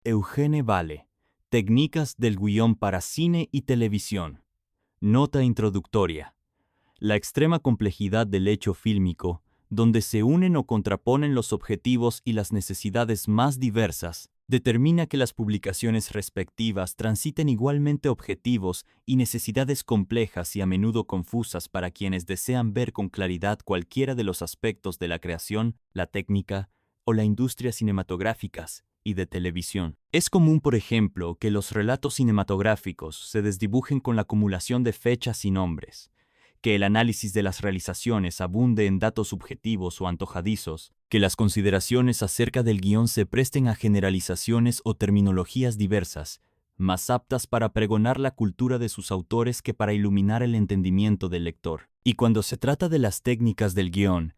Eugene Vale, Técnicas del guión para cine y televisión. Nota introductoria. La extrema complejidad del hecho fílmico, donde se unen o contraponen los objetivos y las necesidades más diversas, determina que las publicaciones respectivas transiten igualmente objetivos y necesidades complejas y a menudo confusas para quienes desean ver con claridad cualquiera de los aspectos de la creación, la técnica o la industria cinematográficas y de televisión. Es común, por ejemplo, que los relatos cinematográficos se desdibujen con la acumulación de fechas y nombres, que el análisis de las realizaciones abunde en datos subjetivos o antojadizos, que las consideraciones acerca del guión se presten a generalizaciones o terminologías diversas, más aptas para pregonar la cultura de sus autores que para iluminar el entendimiento del lector. Y cuando se trata de las técnicas del guión,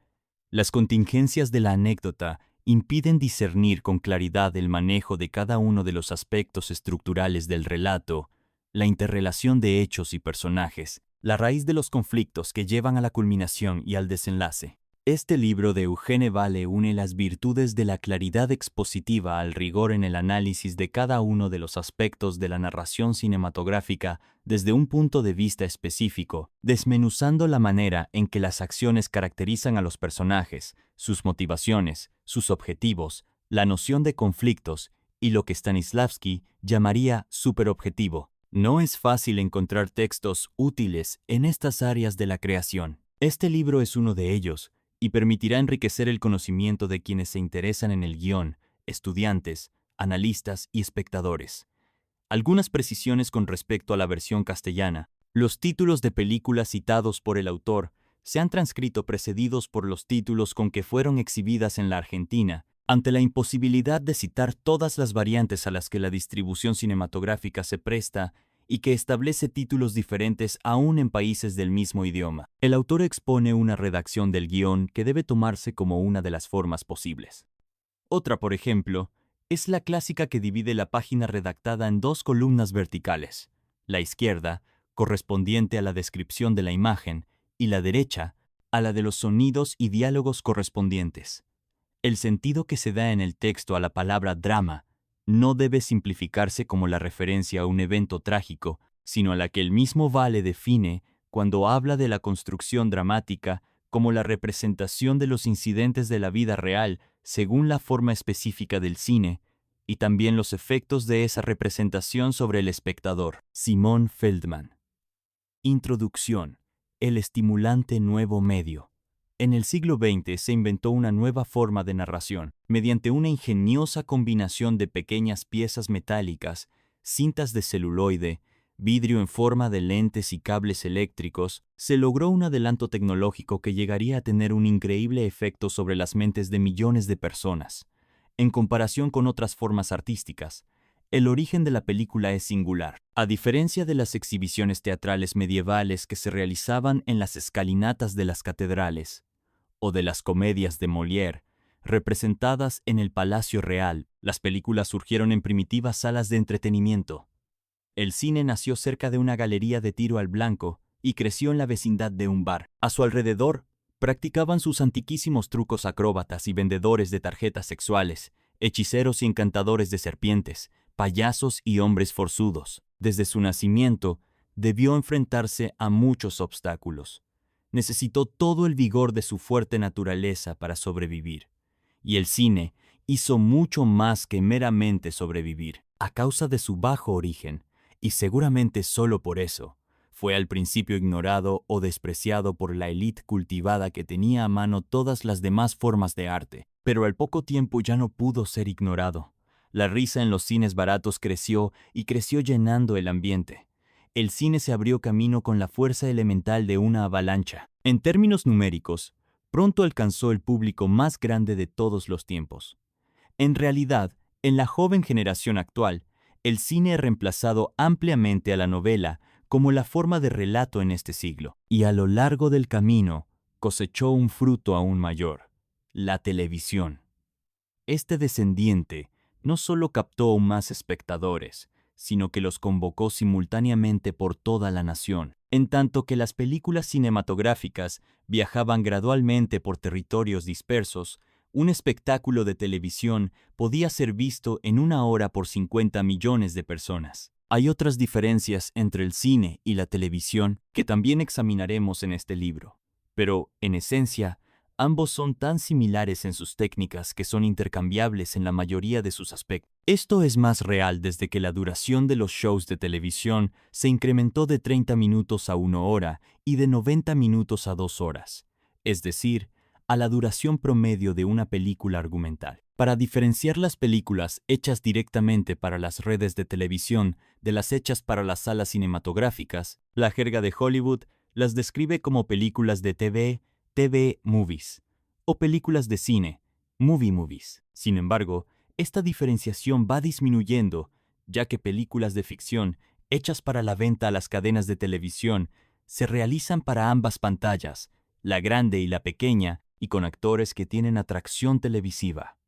las contingencias de la anécdota impiden discernir con claridad el manejo de cada uno de los aspectos estructurales del relato, la interrelación de hechos y personajes, la raíz de los conflictos que llevan a la culminación y al desenlace. Este libro de Eugene Vale une las virtudes de la claridad expositiva al rigor en el análisis de cada uno de los aspectos de la narración cinematográfica desde un punto de vista específico, desmenuzando la manera en que las acciones caracterizan a los personajes, sus motivaciones, sus objetivos, la noción de conflictos y lo que Stanislavski llamaría superobjetivo. No es fácil encontrar textos útiles en estas áreas de la creación. Este libro es uno de ellos, y permitirá enriquecer el conocimiento de quienes se interesan en el guión, estudiantes, analistas y espectadores. Algunas precisiones con respecto a la versión castellana. Los títulos de películas citados por el autor se han transcrito precedidos por los títulos con que fueron exhibidas en la Argentina, ante la imposibilidad de citar todas las variantes a las que la distribución cinematográfica se presta y que establece títulos diferentes aún en países del mismo idioma. El autor expone una redacción del guión que debe tomarse como una de las formas posibles. Otra, por ejemplo, es la clásica que divide la página redactada en dos columnas verticales, la izquierda, correspondiente a la descripción de la imagen, y la derecha, a la de los sonidos y diálogos correspondientes. El sentido que se da en el texto a la palabra drama no debe simplificarse como la referencia a un evento trágico, sino a la que el mismo Vale define cuando habla de la construcción dramática como la representación de los incidentes de la vida real según la forma específica del cine, y también los efectos de esa representación sobre el espectador. Simón Feldman. Introducción. El estimulante nuevo medio. En el siglo XX se inventó una nueva forma de narración, mediante una ingeniosa combinación de pequeñas piezas metálicas, cintas de celuloide, vidrio en forma de lentes y cables eléctricos. Se logró un adelanto tecnológico que llegaría a tener un increíble efecto sobre las mentes de millones de personas. En comparación con otras formas artísticas, el origen de la película es singular. A diferencia de las exhibiciones teatrales medievales que se realizaban en las escalinatas de las catedrales, o de las comedias de Molière, representadas en el Palacio Real, las películas surgieron en primitivas salas de entretenimiento. El cine nació cerca de una galería de tiro al blanco y creció en la vecindad de un bar. A su alrededor, practicaban sus antiquísimos trucos acróbatas y vendedores de tarjetas sexuales, hechiceros y encantadores de serpientes, payasos y hombres forzudos. Desde su nacimiento, debió enfrentarse a muchos obstáculos. Necesitó todo el vigor de su fuerte naturaleza para sobrevivir. Y el cine hizo mucho más que meramente sobrevivir. A causa de su bajo origen, y seguramente solo por eso, fue al principio ignorado o despreciado por la élite cultivada que tenía a mano todas las demás formas de arte. Pero al poco tiempo ya no pudo ser ignorado. La risa en los cines baratos creció y creció llenando el ambiente. El cine se abrió camino con la fuerza elemental de una avalancha. En términos numéricos, pronto alcanzó el público más grande de todos los tiempos. En realidad, en la joven generación actual, el cine ha reemplazado ampliamente a la novela como la forma de relato en este siglo, y a lo largo del camino cosechó un fruto aún mayor: la televisión. Este descendiente no solo captó aún más espectadores, sino que los convocó simultáneamente por toda la nación, en tanto que las películas cinematográficas viajaban gradualmente por territorios dispersos. Un espectáculo de televisión podía ser visto en una hora por 50 millones de personas. Hay otras diferencias entre el cine y la televisión que también examinaremos en este libro, pero, en esencia, ambos son tan similares en sus técnicas que son intercambiables en la mayoría de sus aspectos. Esto es más real desde que la duración de los shows de televisión se incrementó de 30 minutos a 1 hora y de 90 minutos a 2 horas, es decir, a la duración promedio de una película argumental. Para diferenciar las películas hechas directamente para las redes de televisión de las hechas para las salas cinematográficas, la jerga de Hollywood las describe como películas de TV movies, o películas de cine, movie movies. Sin embargo, esta diferenciación va disminuyendo, ya que películas de ficción hechas para la venta a las cadenas de televisión se realizan para ambas pantallas, la grande y la pequeña, y con actores que tienen atracción televisiva.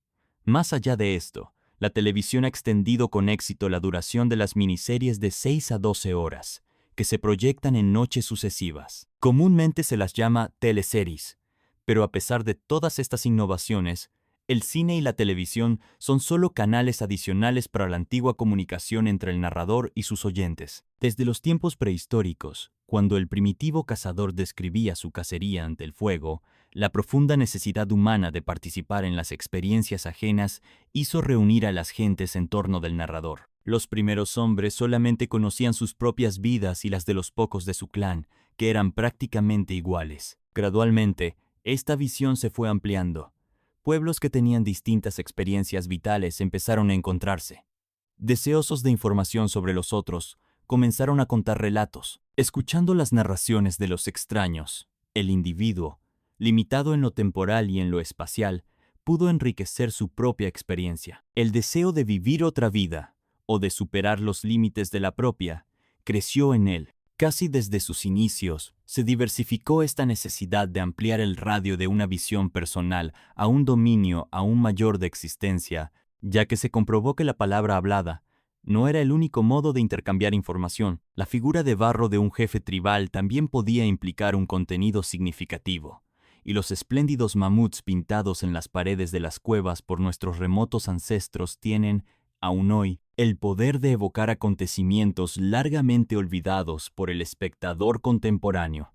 Más allá de esto, la televisión ha extendido con éxito la duración de las miniseries de 6 a 12 horas, que se proyectan en noches sucesivas. Comúnmente se las llama teleseries, pero a pesar de todas estas innovaciones, el cine y la televisión son solo canales adicionales para la antigua comunicación entre el narrador y sus oyentes. Desde los tiempos prehistóricos, cuando el primitivo cazador describía su cacería ante el fuego, la profunda necesidad humana de participar en las experiencias ajenas hizo reunir a las gentes en torno del narrador. Los primeros hombres solamente conocían sus propias vidas y las de los pocos de su clan, que eran prácticamente iguales. Gradualmente, esta visión se fue ampliando. Pueblos que tenían distintas experiencias vitales empezaron a encontrarse. Deseosos de información sobre los otros, comenzaron a contar relatos. Escuchando las narraciones de los extraños, el individuo, limitado en lo temporal y en lo espacial, pudo enriquecer su propia experiencia. El deseo de vivir otra vida, o de superar los límites de la propia, creció en él. Casi desde sus inicios, se diversificó esta necesidad de ampliar el radio de una visión personal a un dominio aún mayor de existencia, ya que se comprobó que la palabra hablada no era el único modo de intercambiar información. La figura de barro de un jefe tribal también podía implicar un contenido significativo, y los espléndidos mamuts pintados en las paredes de las cuevas por nuestros remotos ancestros tienen, aún hoy, el poder de evocar acontecimientos largamente olvidados por el espectador contemporáneo.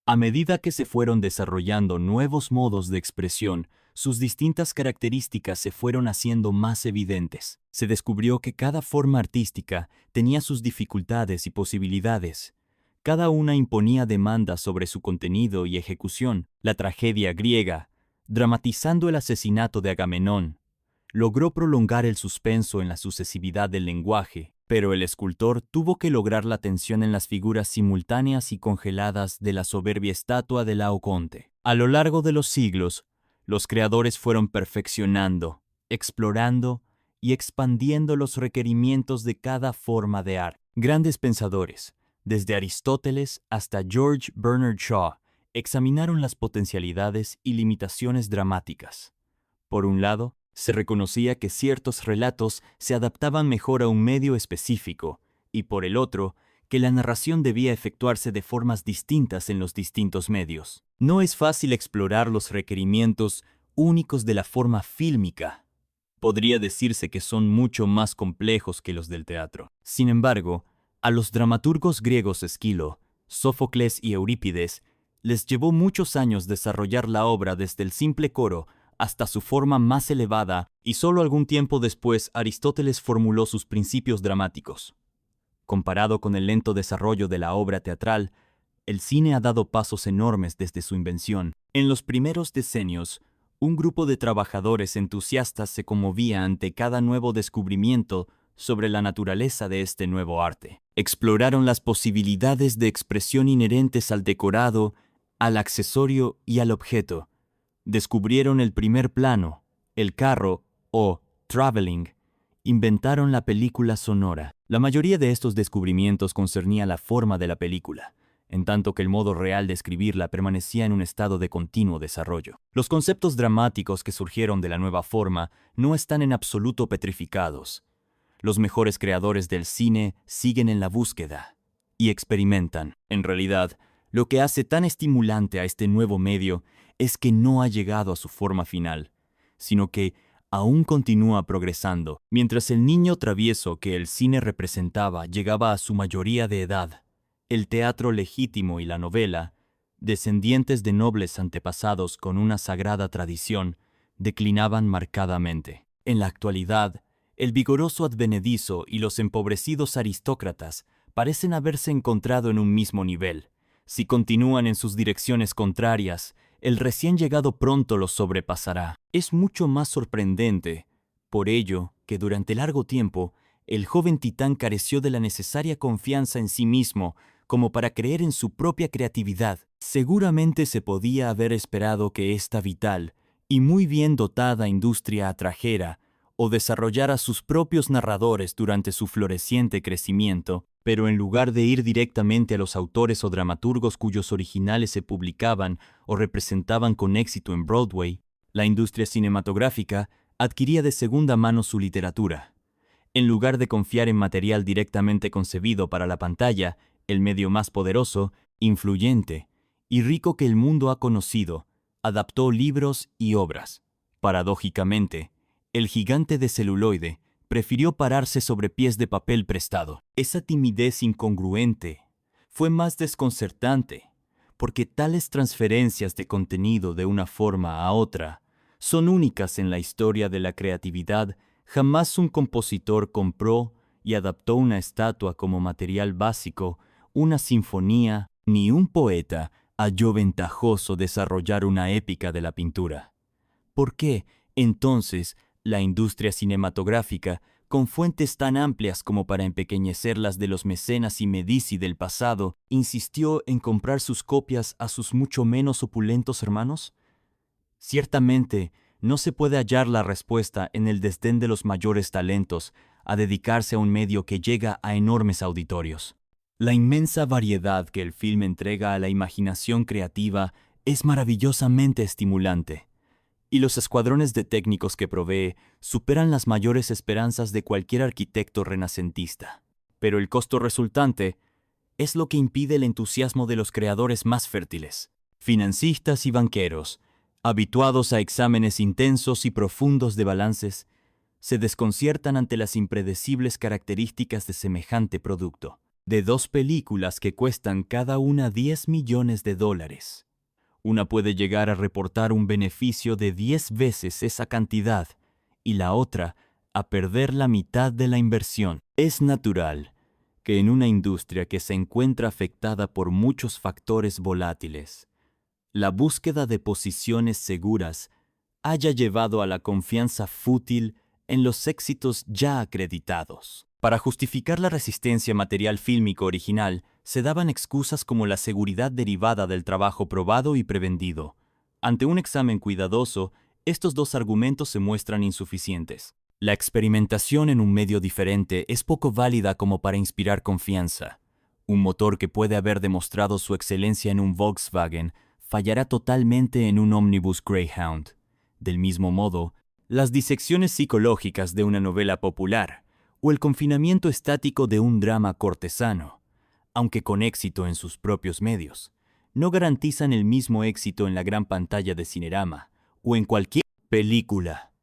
A medida que se fueron desarrollando nuevos modos de expresión, sus distintas características se fueron haciendo más evidentes. Se descubrió que cada forma artística tenía sus dificultades y posibilidades. Cada una imponía demandas sobre su contenido y ejecución. La tragedia griega, dramatizando el asesinato de Agamenón, logró prolongar el suspenso en la sucesividad del lenguaje, pero el escultor tuvo que lograr la tensión en las figuras simultáneas y congeladas de la soberbia estatua de Laoconte. A lo largo de los siglos, los creadores fueron perfeccionando, explorando y expandiendo los requerimientos de cada forma de arte. Grandes pensadores, desde Aristóteles hasta George Bernard Shaw, examinaron las potencialidades y limitaciones dramáticas. Por un lado, se reconocía que ciertos relatos se adaptaban mejor a un medio específico, y por el otro, que la narración debía efectuarse de formas distintas en los distintos medios. No es fácil explorar los requerimientos únicos de la forma fílmica. Podría decirse que son mucho más complejos que los del teatro. Sin embargo, a los dramaturgos griegos Esquilo, Sófocles y Eurípides les llevó muchos años desarrollar la obra desde el simple coro hasta su forma más elevada, y solo algún tiempo después Aristóteles formuló sus principios dramáticos. Comparado con el lento desarrollo de la obra teatral, el cine ha dado pasos enormes desde su invención. En los primeros decenios, un grupo de trabajadores entusiastas se conmovía ante cada nuevo descubrimiento sobre la naturaleza de este nuevo arte. Exploraron las posibilidades de expresión inherentes al decorado, al accesorio y al objeto. Descubrieron el primer plano, el carro o traveling. Inventaron la película sonora. La mayoría de estos descubrimientos concernía la forma de la película, en tanto que el modo real de escribirla permanecía en un estado de continuo desarrollo. Los conceptos dramáticos que surgieron de la nueva forma no están en absoluto petrificados. Los mejores creadores del cine siguen en la búsqueda y experimentan. En realidad, lo que hace tan estimulante a este nuevo medio es que no ha llegado a su forma final, sino que aún continúa progresando. Mientras el niño travieso que el cine representaba llegaba a su mayoría de edad, el teatro legítimo y la novela, descendientes de nobles antepasados con una sagrada tradición, declinaban marcadamente. En la actualidad, el vigoroso advenedizo y los empobrecidos aristócratas parecen haberse encontrado en un mismo nivel. Si continúan en sus direcciones contrarias, el recién llegado pronto los sobrepasará. Es mucho más sorprendente, por ello, que durante largo tiempo, el joven titán careció de la necesaria confianza en sí mismo como para creer en su propia creatividad. Seguramente se podía haber esperado que esta vital y muy bien dotada industria atrajera o desarrollara sus propios narradores durante su floreciente crecimiento, pero en lugar de ir directamente a los autores o dramaturgos cuyos originales se publicaban o representaban con éxito en Broadway, la industria cinematográfica adquiría de segunda mano su literatura. En lugar de confiar en material directamente concebido para la pantalla, el medio más poderoso, influyente y rico que el mundo ha conocido, adaptó libros y obras. Paradójicamente, el gigante de celuloide prefirió pararse sobre pies de papel prestado. Esa timidez incongruente fue más desconcertante, porque tales transferencias de contenido de una forma a otra son únicas en la historia de la creatividad. Jamás un compositor compró y adaptó una estatua como material básico, una sinfonía, ni un poeta halló ventajoso desarrollar una épica de la pintura. ¿Por qué, entonces, la industria cinematográfica, con fuentes tan amplias como para empequeñecer las de los mecenas y Medici del pasado, insistió en comprar sus copias a sus mucho menos opulentos hermanos? Ciertamente, no se puede hallar la respuesta en el desdén de los mayores talentos a dedicarse a un medio que llega a enormes auditorios. La inmensa variedad que el film entrega a la imaginación creativa es maravillosamente estimulante, y los escuadrones de técnicos que provee superan las mayores esperanzas de cualquier arquitecto renacentista. Pero el costo resultante es lo que impide el entusiasmo de los creadores más fértiles, financistas y banqueros, habituados a exámenes intensos y profundos de balances, se desconciertan ante las impredecibles características de semejante producto. De dos películas que cuestan cada una $10 millones, una puede llegar a reportar un beneficio de 10 veces esa cantidad y la otra a perder la mitad de la inversión. Es natural que en una industria que se encuentra afectada por muchos factores volátiles, la búsqueda de posiciones seguras haya llevado a la confianza fútil en los éxitos ya acreditados. Para justificar la resistencia material fílmico original, se daban excusas como la seguridad derivada del trabajo probado y prevendido. Ante un examen cuidadoso, estos dos argumentos se muestran insuficientes. La experimentación en un medio diferente es poco válida como para inspirar confianza. Un motor que puede haber demostrado su excelencia en un Volkswagen fallará totalmente en un ómnibus Greyhound. Del mismo modo, las disecciones psicológicas de una novela popular o el confinamiento estático de un drama cortesano, aunque con éxito en sus propios medios, no garantizan el mismo éxito en la gran pantalla de Cinerama o en cualquier película.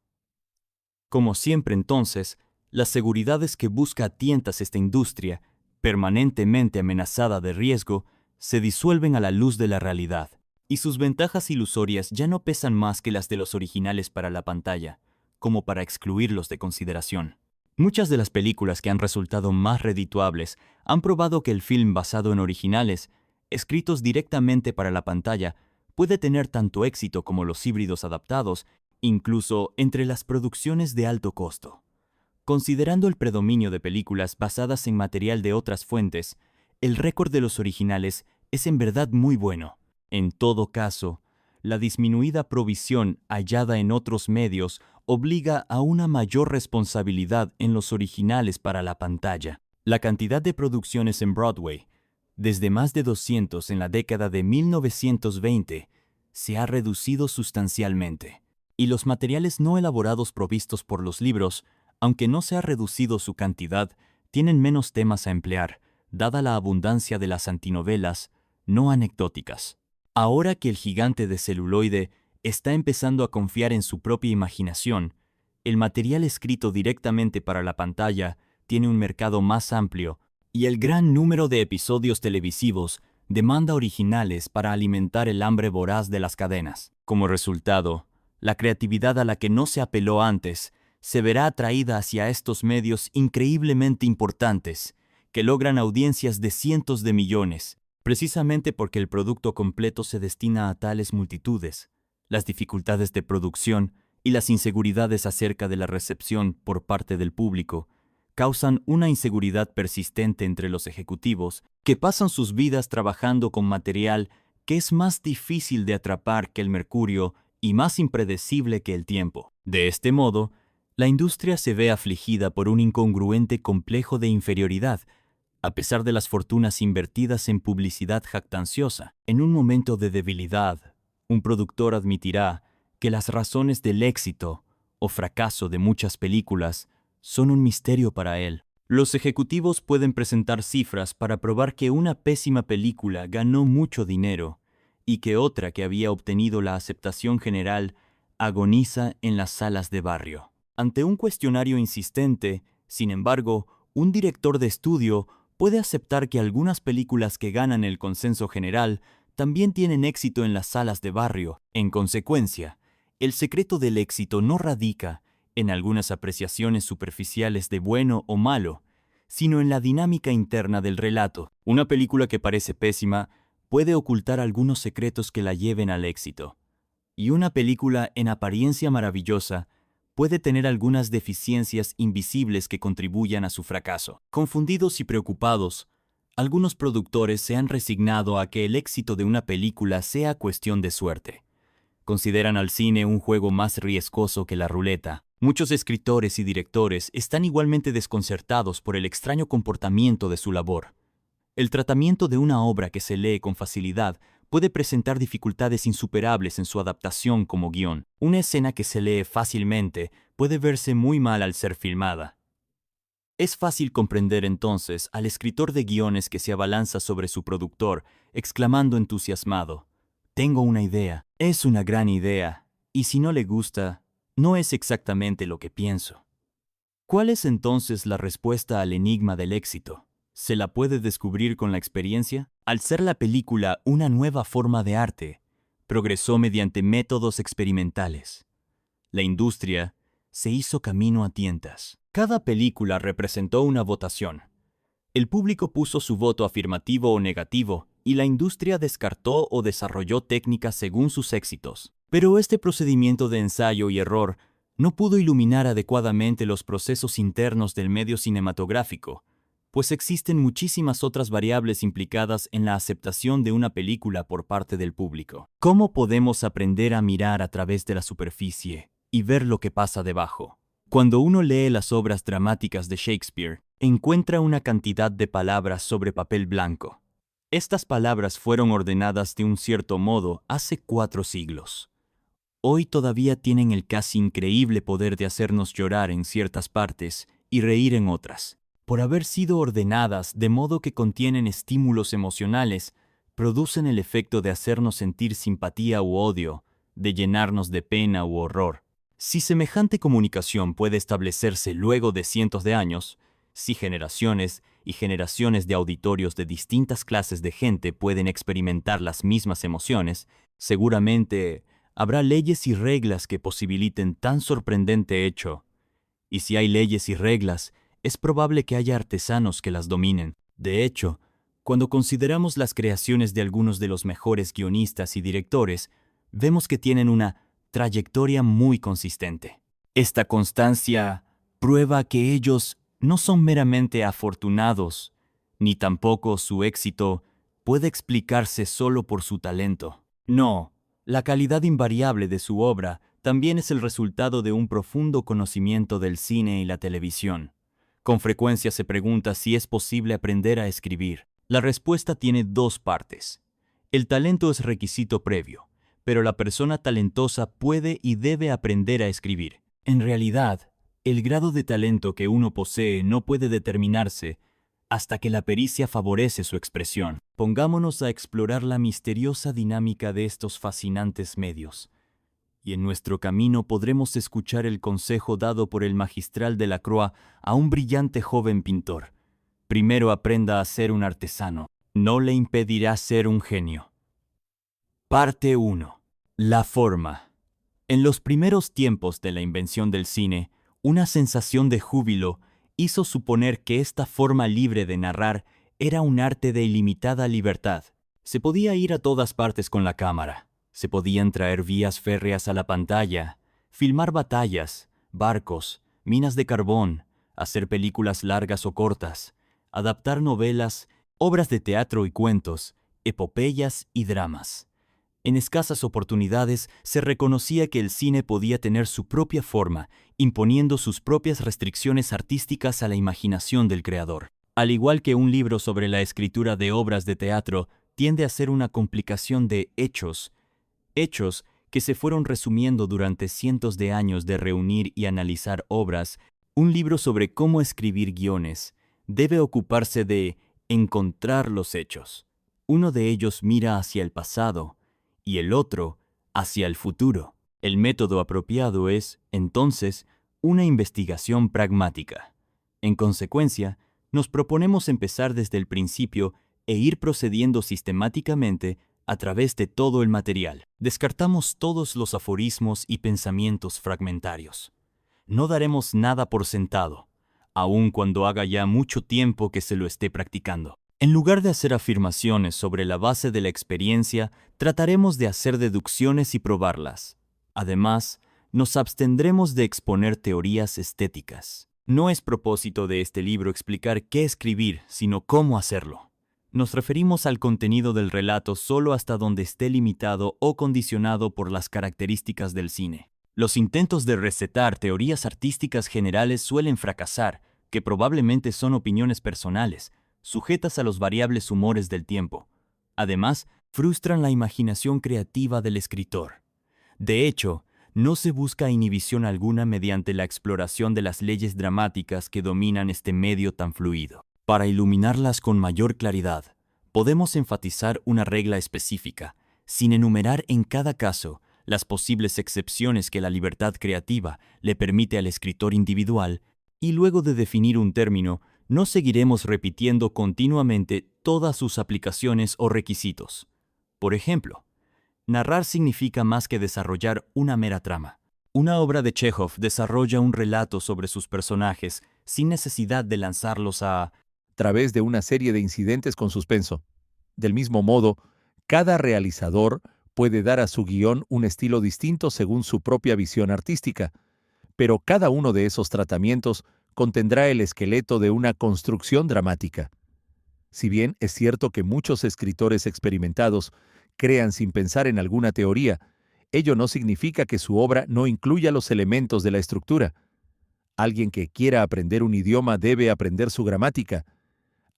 Como siempre entonces, las seguridades que busca a tientas esta industria, permanentemente amenazada de riesgo, se disuelven a la luz de la realidad, y sus ventajas ilusorias ya no pesan más que las de los originales para la pantalla, como para excluirlos de consideración. Muchas de las películas que han resultado más redituables han probado que el film basado en originales, escritos directamente para la pantalla, puede tener tanto éxito como los híbridos adaptados, incluso entre las producciones de alto costo. Considerando el predominio de películas basadas en material de otras fuentes, el récord de los originales es en verdad muy bueno. En todo caso, la disminuida provisión hallada en otros medios obliga a una mayor responsabilidad en los originales para la pantalla. La cantidad de producciones en Broadway, desde más de 200 en la década de 1920, se ha reducido sustancialmente, y los materiales no elaborados provistos por los libros, aunque no se ha reducido su cantidad, tienen menos temas a emplear, dada la abundancia de las antinovelas no anecdóticas. Ahora que el gigante de celuloide está empezando a confiar en su propia imaginación, el material escrito directamente para la pantalla tiene un mercado más amplio y el gran número de episodios televisivos demanda originales para alimentar el hambre voraz de las cadenas. Como resultado, la creatividad a la que no se apeló antes se verá atraída hacia estos medios increíblemente importantes, que logran audiencias de cientos de millones, precisamente porque el producto completo se destina a tales multitudes. Las dificultades de producción y las inseguridades acerca de la recepción por parte del público causan una inseguridad persistente entre los ejecutivos que pasan sus vidas trabajando con material que es más difícil de atrapar que el mercurio y más impredecible que el tiempo. De este modo, la industria se ve afligida por un incongruente complejo de inferioridad, a pesar de las fortunas invertidas en publicidad jactanciosa. En un momento de debilidad, un productor admitirá que las razones del éxito o fracaso de muchas películas son un misterio para él. Los ejecutivos pueden presentar cifras para probar que una pésima película ganó mucho dinero y que otra que había obtenido la aceptación general agoniza en las salas de barrio. Ante un cuestionario insistente, sin embargo, un director de estudio puede aceptar que algunas películas que ganan el consenso general también tienen éxito en las salas de barrio. En consecuencia, el secreto del éxito no radica en algunas apreciaciones superficiales de bueno o malo, sino en la dinámica interna del relato. Una película que parece pésima puede ocultar algunos secretos que la lleven al éxito. Y una película en apariencia maravillosa puede tener algunas deficiencias invisibles que contribuyan a su fracaso. Confundidos y preocupados, algunos productores se han resignado a que el éxito de una película sea cuestión de suerte. Consideran al cine un juego más riesgoso que la ruleta. Muchos escritores y directores están igualmente desconcertados por el extraño comportamiento de su labor. El tratamiento de una obra que se lee con facilidad puede presentar dificultades insuperables en su adaptación como guión. Una escena que se lee fácilmente puede verse muy mal al ser filmada. Es fácil comprender entonces al escritor de guiones que se abalanza sobre su productor, exclamando entusiasmado: «Tengo una idea, es una gran idea, y si no le gusta, no es exactamente lo que pienso». ¿Cuál es entonces la respuesta al enigma del éxito? ¿Se la puede descubrir con la experiencia? Al ser la película una nueva forma de arte, progresó mediante métodos experimentales. La industria se hizo camino a tientas. Cada película representó una votación. El público puso su voto afirmativo o negativo y la industria descartó o desarrolló técnicas según sus éxitos. Pero este procedimiento de ensayo y error no pudo iluminar adecuadamente los procesos internos del medio cinematográfico, pues existen muchísimas otras variables implicadas en la aceptación de una película por parte del público. ¿Cómo podemos aprender a mirar a través de la superficie y ver lo que pasa debajo? Cuando uno lee las obras dramáticas de Shakespeare, encuentra una cantidad de palabras sobre papel blanco. Estas palabras fueron ordenadas de un cierto modo hace 4 siglos. Hoy todavía tienen el casi increíble poder de hacernos llorar en ciertas partes y reír en otras. Por haber sido ordenadas de modo que contienen estímulos emocionales, producen el efecto de hacernos sentir simpatía u odio, de llenarnos de pena u horror. Si semejante comunicación puede establecerse luego de cientos de años, si generaciones y generaciones de auditorios de distintas clases de gente pueden experimentar las mismas emociones, seguramente habrá leyes y reglas que posibiliten tan sorprendente hecho. Y si hay leyes y reglas, es probable que haya artesanos que las dominen. De hecho, cuando consideramos las creaciones de algunos de los mejores guionistas y directores, vemos que tienen una trayectoria muy consistente. Esta constancia prueba que ellos no son meramente afortunados, ni tampoco su éxito puede explicarse solo por su talento. No, la calidad invariable de su obra también es el resultado de un profundo conocimiento del cine y la televisión. Con frecuencia se pregunta si es posible aprender a escribir. La respuesta tiene 2 partes. El talento es requisito previo, pero la persona talentosa puede y debe aprender a escribir. En realidad, el grado de talento que uno posee no puede determinarse hasta que la pericia favorece su expresión. Pongámonos a explorar la misteriosa dinámica de estos fascinantes medios. y en nuestro camino podremos escuchar el consejo dado por el magistral de la Croix a un brillante joven pintor. Primero aprenda a ser un artesano. No le impedirá ser un genio. Parte 1. La forma. En los primeros tiempos de la invención del cine, una sensación de júbilo hizo suponer que esta forma libre de narrar era un arte de ilimitada libertad. Se podía ir a todas partes con la cámara, se podían traer vías férreas a la pantalla, filmar batallas, barcos, minas de carbón, hacer películas largas o cortas, adaptar novelas, obras de teatro y cuentos, epopeyas y dramas. En escasas oportunidades se reconocía que el cine podía tener su propia forma, imponiendo sus propias restricciones artísticas a la imaginación del creador. Al igual que un libro sobre la escritura de obras de teatro tiende a ser una complicación de hechos que se fueron resumiendo durante cientos de años de reunir y analizar obras, un libro sobre cómo escribir guiones debe ocuparse de encontrar los hechos. Uno de ellos mira hacia el pasado y el otro hacia el futuro. El método apropiado es, entonces, una investigación pragmática. En consecuencia, nos proponemos empezar desde el principio e ir procediendo sistemáticamente a través de todo el material. Descartamos todos los aforismos y pensamientos fragmentarios. No daremos nada por sentado, aun cuando haga ya mucho tiempo que se lo esté practicando. En lugar de hacer afirmaciones sobre la base de la experiencia, trataremos de hacer deducciones y probarlas. Además, nos abstendremos de exponer teorías estéticas. No es propósito de este libro explicar qué escribir, sino cómo hacerlo. Nos referimos al contenido del relato solo hasta donde esté limitado o condicionado por las características del cine. Los intentos de recetar teorías artísticas generales suelen fracasar, que probablemente son opiniones personales, sujetas a los variables humores del tiempo. Además, frustran la imaginación creativa del escritor. De hecho, no se busca inhibición alguna mediante la exploración de las leyes dramáticas que dominan este medio tan fluido. Para iluminarlas con mayor claridad, podemos enfatizar una regla específica, sin enumerar en cada caso las posibles excepciones que la libertad creativa le permite al escritor individual, y luego de definir un término, no seguiremos repitiendo continuamente todas sus aplicaciones o requisitos. Por ejemplo, narrar significa más que desarrollar una mera trama. Una obra de Chekhov desarrolla un relato sobre sus personajes sin necesidad de lanzarlos a través de una serie de incidentes con suspenso. Del mismo modo, cada realizador puede dar a su guión un estilo distinto según su propia visión artística, pero cada uno de esos tratamientos contendrá el esqueleto de una construcción dramática. Si bien es cierto que muchos escritores experimentados crean sin pensar en alguna teoría, ello no significa que su obra no incluya los elementos de la estructura. Alguien que quiera aprender un idioma debe aprender su gramática.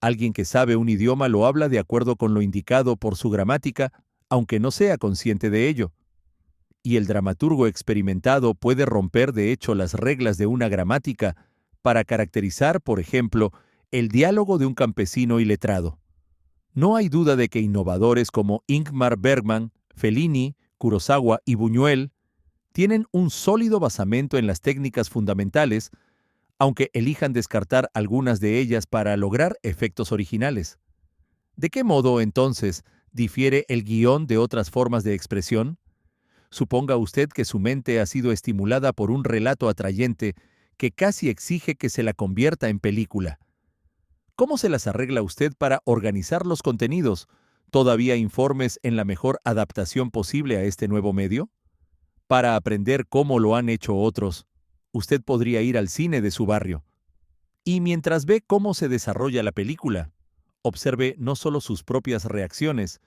Alguien que sabe un idioma lo habla de acuerdo con lo indicado por su gramática, aunque no sea consciente de ello. Y el dramaturgo experimentado puede romper de hecho las reglas de una gramática para caracterizar, por ejemplo, el diálogo de un campesino iletrado. No hay duda de que innovadores como Ingmar Bergman, Fellini, Kurosawa y Buñuel tienen un sólido basamento en las técnicas fundamentales, aunque elijan descartar algunas de ellas para lograr efectos originales. ¿De qué modo, entonces, difiere el guión de otras formas de expresión? Suponga usted que su mente ha sido estimulada por un relato atrayente que casi exige que se la convierta en película. ¿Cómo se las arregla usted para organizar los contenidos, todavía informes en la mejor adaptación posible a este nuevo medio? Para aprender cómo lo han hecho otros, usted podría ir al cine de su barrio. Y mientras ve cómo se desarrolla la película, observe no solo sus propias reacciones,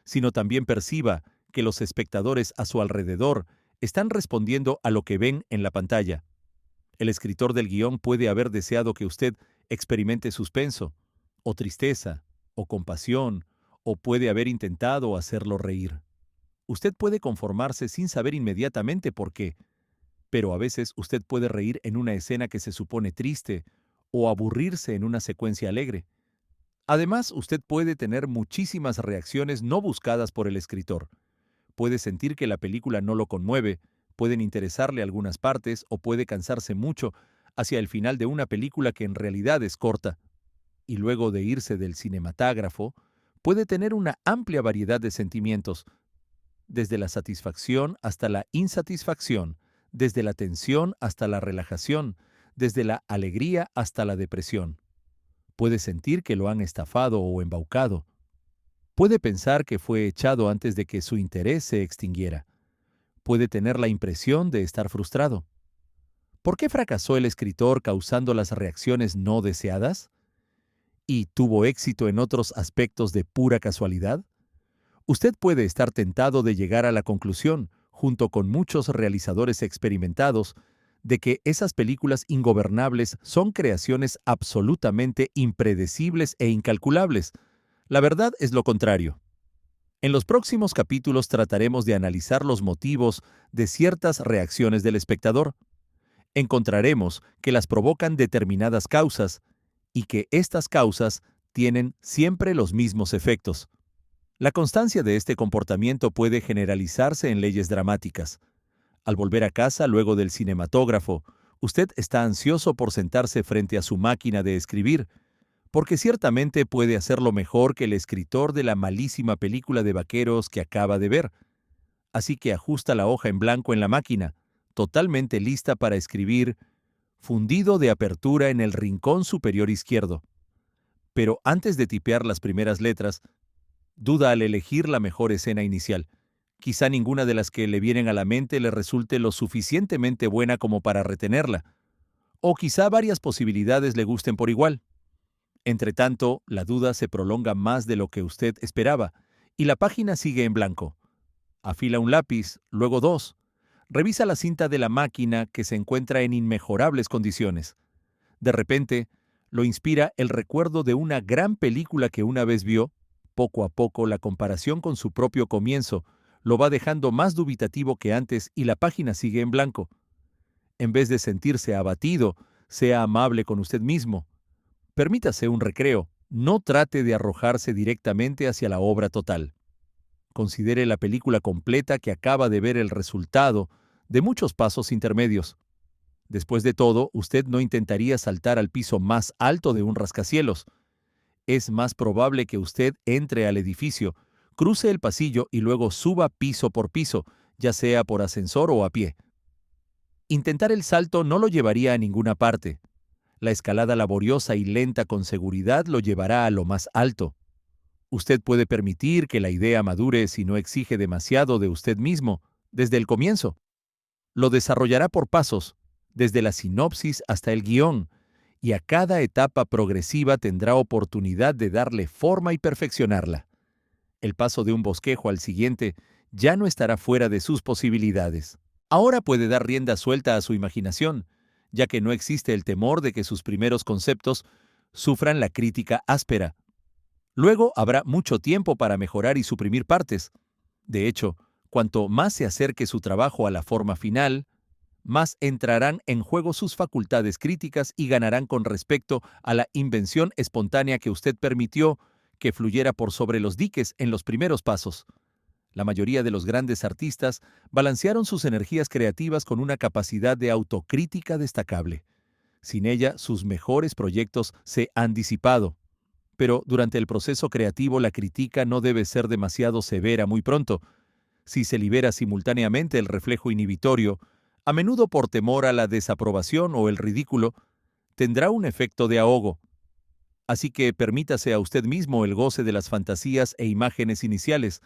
sino también perciba que los espectadores a su alrededor están respondiendo a lo que ven en la pantalla. El escritor del guión puede haber deseado que usted experimente suspenso, o tristeza, o compasión, o puede haber intentado hacerlo reír. Usted puede conformarse sin saber inmediatamente por qué, pero a veces usted puede reír en una escena que se supone triste o aburrirse en una secuencia alegre. Además, usted puede tener muchísimas reacciones no buscadas por el escritor. Puede sentir que la película no lo conmueve, Pueden interesarle algunas partes o puede cansarse mucho hacia el final de una película que en realidad es corta. Y luego de irse del cinematógrafo, puede tener una amplia variedad de sentimientos, desde la satisfacción hasta la insatisfacción, desde la tensión hasta la relajación, desde la alegría hasta la depresión. Puede sentir que lo han estafado o embaucado. Puede pensar que fue echado antes de que su interés se extinguiera. Puede tener la impresión de estar frustrado. ¿Por qué fracasó el escritor causando las reacciones no deseadas? ¿Y tuvo éxito en otros aspectos de pura casualidad? Usted puede estar tentado de llegar a la conclusión, junto con muchos realizadores experimentados, de que esas películas ingobernables son creaciones absolutamente impredecibles e incalculables. La verdad es lo contrario. En los próximos capítulos trataremos de analizar los motivos de ciertas reacciones del espectador. Encontraremos que las provocan determinadas causas y que estas causas tienen siempre los mismos efectos. La constancia de este comportamiento puede generalizarse en leyes dramáticas. Al volver a casa luego del cinematógrafo, usted está ansioso por sentarse frente a su máquina de escribir, porque ciertamente puede hacerlo mejor que el escritor de la malísima película de vaqueros que acaba de ver. Así que ajusta la hoja en blanco en la máquina, totalmente lista para escribir, fundido de apertura en el rincón superior izquierdo. Pero antes de tipear las primeras letras, duda al elegir la mejor escena inicial. Quizá ninguna de las que le vienen a la mente le resulte lo suficientemente buena como para retenerla. O quizá varias posibilidades le gusten por igual. Entretanto, la duda se prolonga más de lo que usted esperaba, y la página sigue en blanco. Afila un lápiz, luego dos. Revisa la cinta de la máquina que se encuentra en inmejorables condiciones. De repente, lo inspira el recuerdo de una gran película que una vez vio. Poco a poco, la comparación con su propio comienzo lo va dejando más dubitativo que antes y la página sigue en blanco. En vez de sentirse abatido, sea amable con usted mismo. Permítase un recreo, no trate de arrojarse directamente hacia la obra total. Considere la película completa que acaba de ver el resultado de muchos pasos intermedios. Después de todo, usted no intentaría saltar al piso más alto de un rascacielos. Es más probable que usted entre al edificio, cruce el pasillo y luego suba piso por piso, ya sea por ascensor o a pie. Intentar el salto no lo llevaría a ninguna parte. La escalada laboriosa y lenta con seguridad lo llevará a lo más alto. Usted puede permitir que la idea madure si no exige demasiado de usted mismo desde el comienzo. Lo desarrollará por pasos, desde la sinopsis hasta el guión, y a cada etapa progresiva tendrá oportunidad de darle forma y perfeccionarla. El paso de un bosquejo al siguiente ya no estará fuera de sus posibilidades. Ahora puede dar rienda suelta a su imaginación, ya que no existe el temor de que sus primeros conceptos sufran la crítica áspera. Luego habrá mucho tiempo para mejorar y suprimir partes. De hecho, cuanto más se acerque su trabajo a la forma final, más entrarán en juego sus facultades críticas y ganarán con respecto a la invención espontánea que usted permitió que fluyera por sobre los diques en los primeros pasos. La mayoría de los grandes artistas balancearon sus energías creativas con una capacidad de autocrítica destacable. Sin ella, sus mejores proyectos se han disipado. Pero durante el proceso creativo la crítica no debe ser demasiado severa muy pronto. Si se libera simultáneamente el reflejo inhibitorio, a menudo por temor a la desaprobación o el ridículo, tendrá un efecto de ahogo. Así que permítase a usted mismo el goce de las fantasías e imágenes iniciales,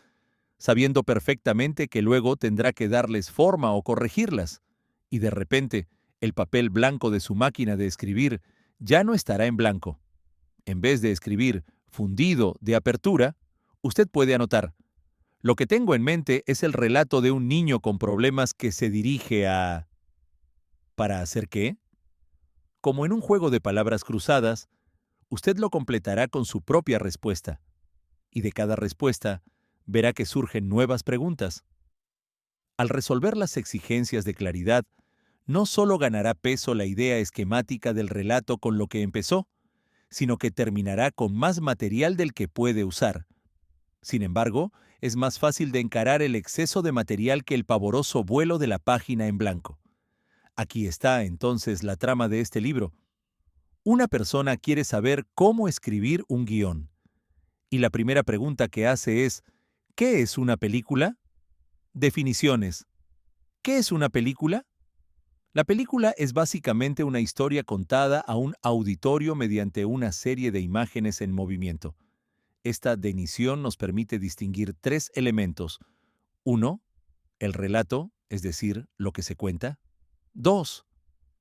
sabiendo perfectamente que luego tendrá que darles forma o corregirlas, y de repente el papel blanco de su máquina de escribir ya no estará en blanco. En vez de escribir fundido de apertura, usted puede anotar: lo que tengo en mente es el relato de un niño con problemas que se dirige a... ¿Para hacer qué? Como en un juego de palabras cruzadas, usted lo completará con su propia respuesta, y de cada respuesta verá que surgen nuevas preguntas. Al resolver las exigencias de claridad, no solo ganará peso la idea esquemática del relato con lo que empezó, sino que terminará con más material del que puede usar. Sin embargo, es más fácil de encarar el exceso de material que el pavoroso vuelo de la página en blanco. Aquí está, entonces, la trama de este libro. Una persona quiere saber cómo escribir un guión. Y la primera pregunta que hace es, ¿qué es una película? Definiciones. ¿Qué es una película? La película es básicamente una historia contada a un auditorio mediante una serie de imágenes en movimiento. Esta definición nos permite distinguir tres elementos. 1. El relato, es decir, lo que se cuenta. 2.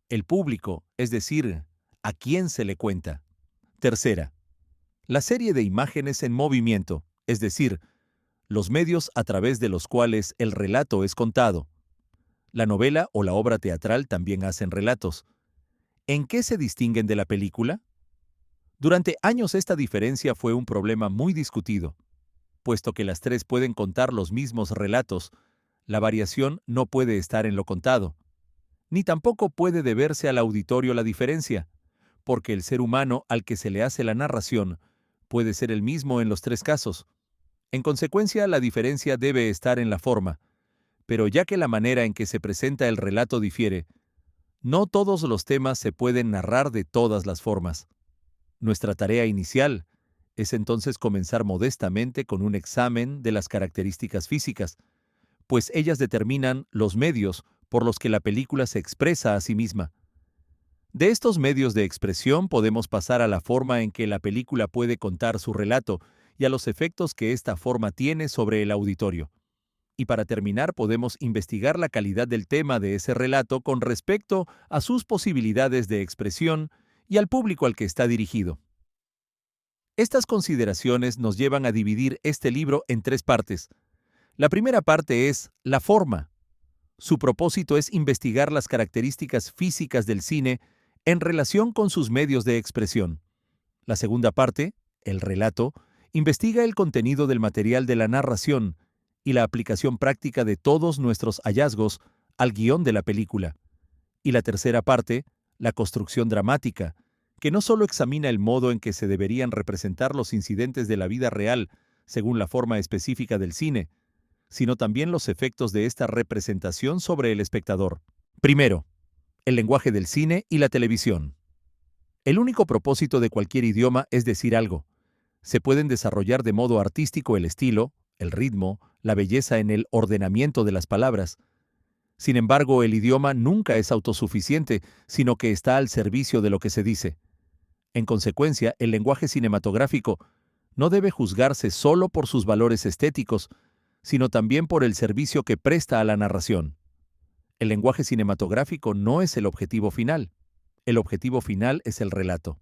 El público, es decir, a quién se le cuenta. Tercera, la serie de imágenes en movimiento, es decir, los medios a través de los cuales el relato es contado. La novela o la obra teatral también hacen relatos. ¿En qué se distinguen de la película? Durante años esta diferencia fue un problema muy discutido. Puesto que las tres pueden contar los mismos relatos, la variación no puede estar en lo contado. Ni tampoco puede deberse al auditorio la diferencia, porque el ser humano al que se le hace la narración puede ser el mismo en los tres casos. En consecuencia, la diferencia debe estar en la forma, pero ya que la manera en que se presenta el relato difiere, no todos los temas se pueden narrar de todas las formas. Nuestra tarea inicial es entonces comenzar modestamente con un examen de las características físicas, pues ellas determinan los medios por los que la película se expresa a sí misma. De estos medios de expresión podemos pasar a la forma en que la película puede contar su relato y a los efectos que esta forma tiene sobre el auditorio. Y para terminar, podemos investigar la calidad del tema de ese relato con respecto a sus posibilidades de expresión y al público al que está dirigido. Estas consideraciones nos llevan a dividir este libro en tres partes. La primera parte es la forma. Su propósito es investigar las características físicas del cine en relación con sus medios de expresión. La segunda parte, el relato, investiga el contenido del material de la narración y la aplicación práctica de todos nuestros hallazgos al guión de la película. Y la tercera parte, la construcción dramática, que no solo examina el modo en que se deberían representar los incidentes de la vida real según la forma específica del cine, sino también los efectos de esta representación sobre el espectador. Primero, el lenguaje del cine y la televisión. El único propósito de cualquier idioma es decir algo. Se pueden desarrollar de modo artístico el estilo, el ritmo, la belleza en el ordenamiento de las palabras. Sin embargo, el idioma nunca es autosuficiente, sino que está al servicio de lo que se dice. En consecuencia, el lenguaje cinematográfico no debe juzgarse solo por sus valores estéticos, sino también por el servicio que presta a la narración. El lenguaje cinematográfico no es el objetivo final. El objetivo final es el relato.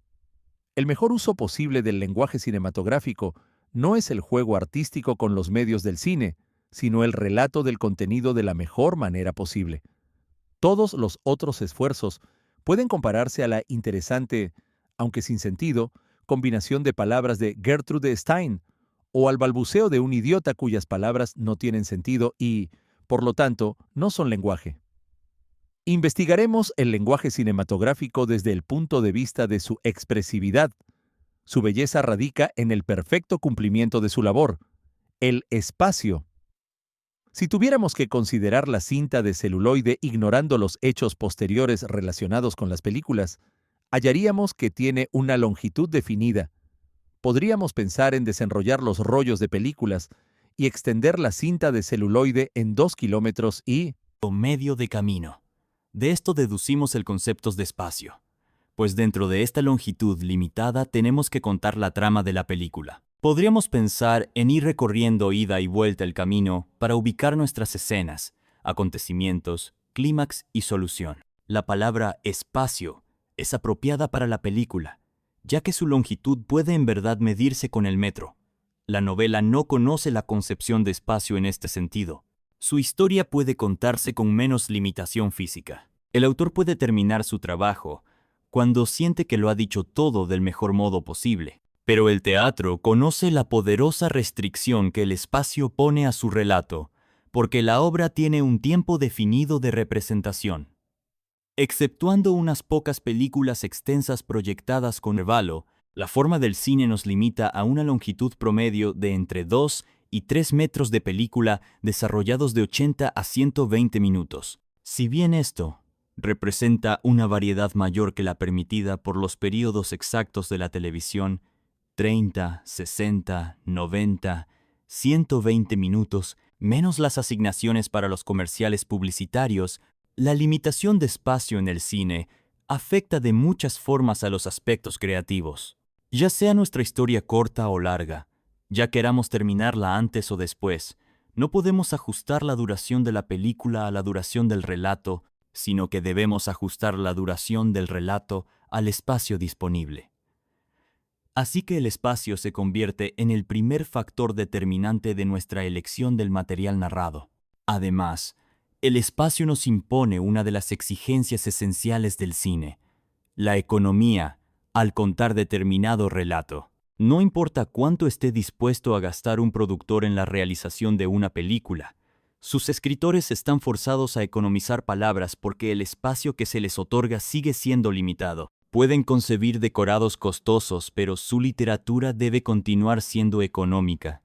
El mejor uso posible del lenguaje cinematográfico no es el juego artístico con los medios del cine, sino el relato del contenido de la mejor manera posible. Todos los otros esfuerzos pueden compararse a la interesante, aunque sin sentido, combinación de palabras de Gertrude Stein, o al balbuceo de un idiota cuyas palabras no tienen sentido y, por lo tanto, no son lenguaje. Investigaremos el lenguaje cinematográfico desde el punto de vista de su expresividad. Su belleza radica en el perfecto cumplimiento de su labor, el espacio. Si tuviéramos que considerar la cinta de celuloide ignorando los hechos posteriores relacionados con las películas, hallaríamos que tiene una longitud definida. Podríamos pensar en desenrollar los rollos de películas y extender la cinta de celuloide en 2 kilómetros y... medio de camino. De esto deducimos el concepto de espacio, pues dentro de esta longitud limitada tenemos que contar la trama de la película. Podríamos pensar en ir recorriendo ida y vuelta el camino para ubicar nuestras escenas, acontecimientos, clímax y solución. La palabra espacio es apropiada para la película, ya que su longitud puede en verdad medirse con el metro. La novela no conoce la concepción de espacio en este sentido. Su historia puede contarse con menos limitación física. El autor puede terminar su trabajo cuando siente que lo ha dicho todo del mejor modo posible. Pero el teatro conoce la poderosa restricción que el espacio pone a su relato, porque la obra tiene un tiempo definido de representación. Exceptuando unas pocas películas extensas proyectadas con intervalo, La forma del cine nos limita a una longitud promedio de entre 2 y 3 metros de película desarrollados de 80 a 120 minutos. Si bien esto representa una variedad mayor que la permitida por los períodos exactos de la televisión, 30, 60, 90, 120 minutos, menos las asignaciones para los comerciales publicitarios, la limitación de espacio en el cine afecta de muchas formas a los aspectos creativos. Ya sea nuestra historia corta o larga, ya queramos terminarla antes o después, no podemos ajustar la duración de la película a la duración del relato, sino que debemos ajustar la duración del relato al espacio disponible. Así que el espacio se convierte en el primer factor determinante de nuestra elección del material narrado. Además, el espacio nos impone una de las exigencias esenciales del cine, la economía, al contar determinado relato. No importa cuánto esté dispuesto a gastar un productor en la realización de una película, sus escritores están forzados a economizar palabras porque el espacio que se les otorga sigue siendo limitado. Pueden concebir decorados costosos, pero su literatura debe continuar siendo económica,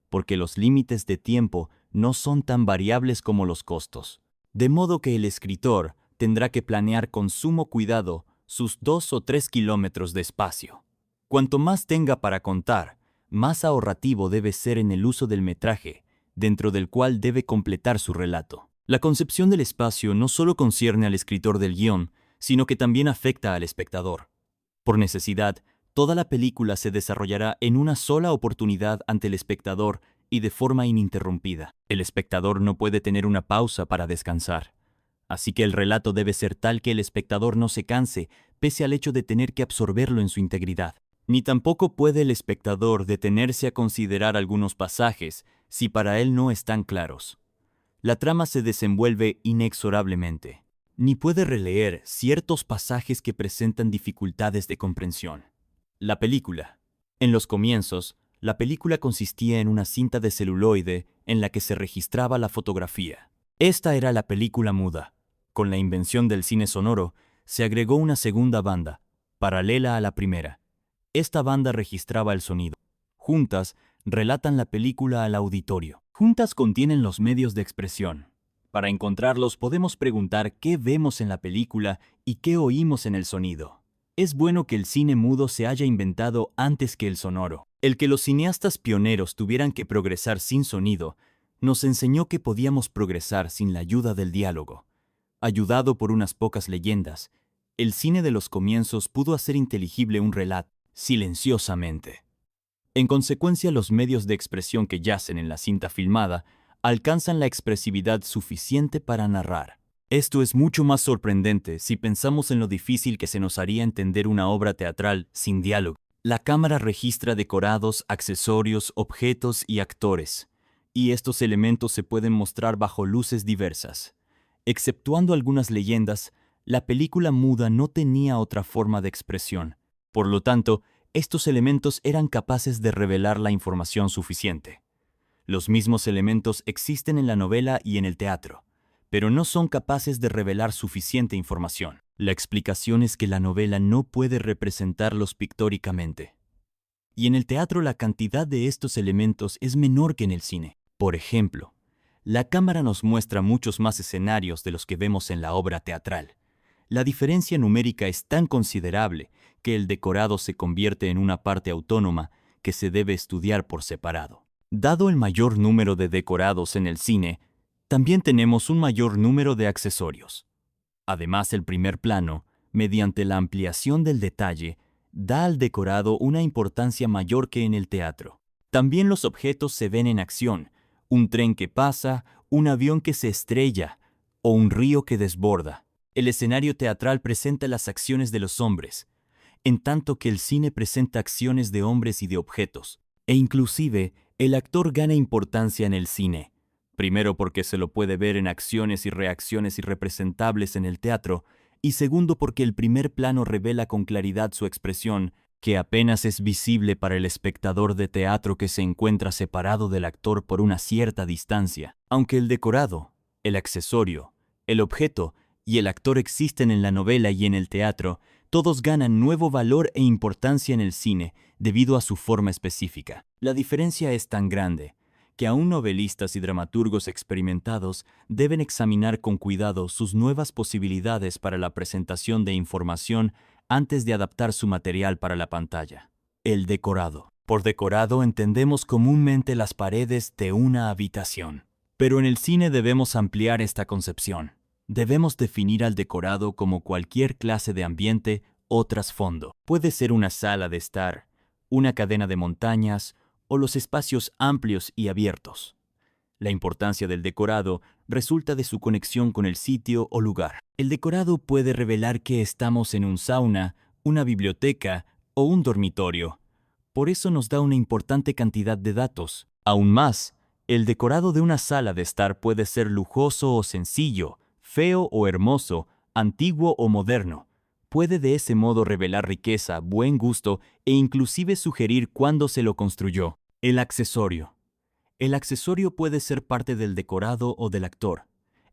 porque los límites de tiempo no son tan variables como los costos. De modo que el escritor tendrá que planear con sumo cuidado sus 2 o 3 kilómetros de espacio. Cuanto más tenga para contar, más ahorrativo debe ser en el uso del metraje, dentro del cual debe completar su relato. La concepción del espacio no solo concierne al escritor del guión, sino que también afecta al espectador. Por necesidad, toda la película se desarrollará en una sola oportunidad ante el espectador y de forma ininterrumpida. El espectador no puede tener una pausa para descansar. Así que el relato debe ser tal que el espectador no se canse, pese al hecho de tener que absorberlo en su integridad. Ni tampoco puede el espectador detenerse a considerar algunos pasajes si para él no están claros. La trama se desenvuelve inexorablemente. Ni puede releer ciertos pasajes que presentan dificultades de comprensión. La película. En los comienzos, la película consistía en una cinta de celuloide en la que se registraba la fotografía. Esta era la película muda. Con la invención del cine sonoro, se agregó una segunda banda, paralela a la primera. Esta banda registraba el sonido. Juntas, relatan la película al auditorio. Juntas contienen los medios de expresión. Para encontrarlos podemos preguntar qué vemos en la película y qué oímos en el sonido. Es bueno que el cine mudo se haya inventado antes que el sonoro. El que los cineastas pioneros tuvieran que progresar sin sonido nos enseñó que podíamos progresar sin la ayuda del diálogo. Ayudado por unas pocas leyendas, el cine de los comienzos pudo hacer inteligible un relato silenciosamente. En consecuencia, los medios de expresión que yacen en la cinta filmada alcanzan la expresividad suficiente para narrar. Esto es mucho más sorprendente si pensamos en lo difícil que se nos haría entender una obra teatral sin diálogo. La cámara registra decorados, accesorios, objetos y actores, y estos elementos se pueden mostrar bajo luces diversas. Exceptuando algunas leyendas, la película muda no tenía otra forma de expresión. Por lo tanto, estos elementos eran capaces de revelar la información suficiente. Los mismos elementos existen en la novela y en el teatro, pero no son capaces de revelar suficiente información. La explicación es que la novela no puede representarlos pictóricamente. Y en el teatro la cantidad de estos elementos es menor que en el cine. Por ejemplo, la cámara nos muestra muchos más escenarios de los que vemos en la obra teatral. La diferencia numérica es tan considerable que el decorado se convierte en una parte autónoma que se debe estudiar por separado. Dado el mayor número de decorados en el cine, también tenemos un mayor número de accesorios. Además, el primer plano, mediante la ampliación del detalle, da al decorado una importancia mayor que en el teatro. También los objetos se ven en acción, un tren que pasa, un avión que se estrella o un río que desborda. El escenario teatral presenta las acciones de los hombres, en tanto que el cine presenta acciones de hombres y de objetos. E inclusive, el actor gana importancia en el cine. Primero porque se lo puede ver en acciones y reacciones irrepresentables en el teatro, y segundo porque el primer plano revela con claridad su expresión, que apenas es visible para el espectador de teatro que se encuentra separado del actor por una cierta distancia. Aunque el decorado, el accesorio, el objeto y el actor existen en la novela y en el teatro, Todos ganan nuevo valor e importancia en el cine debido a su forma específica. La diferencia es tan grande que aún novelistas y dramaturgos experimentados deben examinar con cuidado sus nuevas posibilidades para la presentación de información antes de adaptar su material para la pantalla. El decorado. Por decorado entendemos comúnmente las paredes de una habitación. Pero en el cine debemos ampliar esta concepción. Debemos definir al decorado como cualquier clase de ambiente o trasfondo. Puede ser una sala de estar, una cadena de montañas o los espacios amplios y abiertos. La importancia del decorado resulta de su conexión con el sitio o lugar. El decorado puede revelar que estamos en un sauna, una biblioteca o un dormitorio. Por eso nos da una importante cantidad de datos. Aún más, el decorado de una sala de estar puede ser lujoso o sencillo, feo o hermoso, antiguo o moderno. Puede de ese modo revelar riqueza, buen gusto e inclusive sugerir cuándo se lo construyó. El accesorio. El accesorio puede ser parte del decorado o del actor.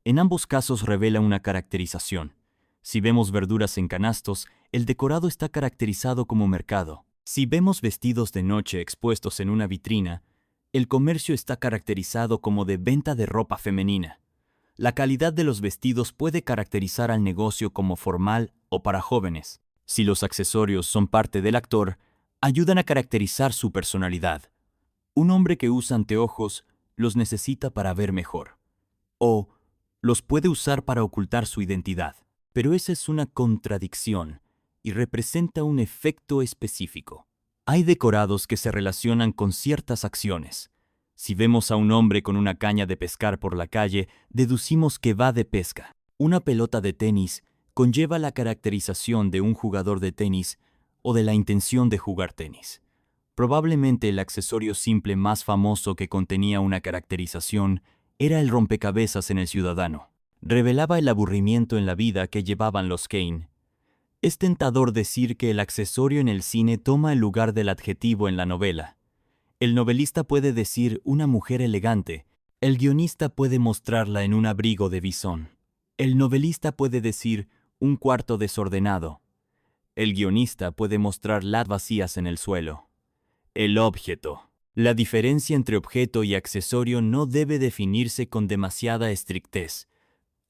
En ambos casos revela una caracterización. Si vemos verduras en canastos, el decorado está caracterizado como mercado. Si vemos vestidos de noche expuestos en una vitrina, el comercio está caracterizado como de venta de ropa femenina. La calidad de los vestidos puede caracterizar al negocio como formal o para jóvenes. Si los accesorios son parte del actor, ayudan a caracterizar su personalidad. Un hombre que usa anteojos los necesita para ver mejor. O los puede usar para ocultar su identidad. Pero esa es una contradicción y representa un efecto específico. Hay decorados que se relacionan con ciertas acciones. Si vemos a un hombre con una caña de pescar por la calle, deducimos que va de pesca. Una pelota de tenis conlleva la caracterización de un jugador de tenis o de la intención de jugar tenis. Probablemente el accesorio simple más famoso que contenía una caracterización era el rompecabezas en El Ciudadano. Revelaba el aburrimiento en la vida que llevaban los Kane. Es tentador decir que el accesorio en el cine toma el lugar del adjetivo en la novela. El novelista puede decir una mujer elegante. El guionista puede mostrarla en un abrigo de visón. El novelista puede decir un cuarto desordenado. El guionista puede mostrar las vacías en el suelo. El objeto. La diferencia entre objeto y accesorio no debe definirse con demasiada estrictez.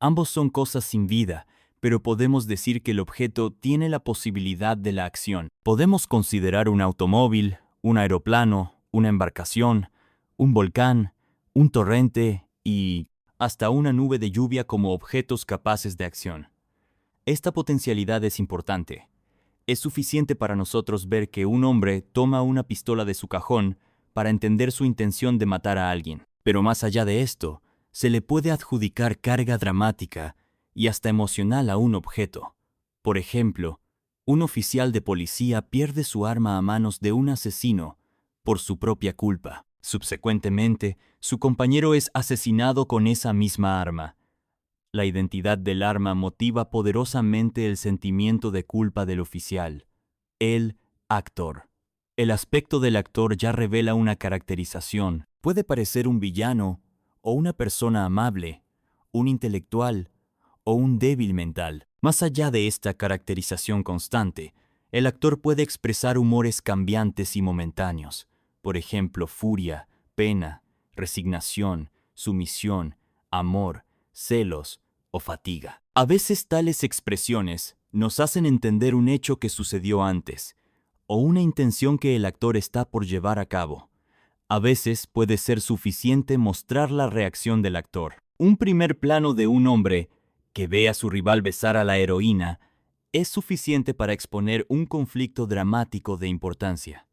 Ambos son cosas sin vida, pero podemos decir que el objeto tiene la posibilidad de la acción. Podemos considerar un automóvil, un aeroplano, una embarcación, un volcán, un torrente y hasta una nube de lluvia como objetos capaces de acción. Esta potencialidad es importante. Es suficiente para nosotros ver que un hombre toma una pistola de su cajón para entender su intención de matar a alguien. Pero más allá de esto, se le puede adjudicar carga dramática y hasta emocional a un objeto. Por ejemplo, un oficial de policía pierde su arma a manos de un asesino por su propia culpa. Subsecuentemente, su compañero es asesinado con esa misma arma. La identidad del arma motiva poderosamente el sentimiento de culpa del oficial. El actor. El aspecto del actor ya revela una caracterización. Puede parecer un villano o una persona amable, un intelectual o un débil mental. Más allá de esta caracterización constante, el actor puede expresar humores cambiantes y momentáneos. Por ejemplo, furia, pena, resignación, sumisión, amor, celos o fatiga. A veces tales expresiones nos hacen entender un hecho que sucedió antes o una intención que el actor está por llevar a cabo. A veces puede ser suficiente mostrar la reacción del actor. Un primer plano de un hombre que ve a su rival besar a la heroína es suficiente para exponer un conflicto dramático de importancia.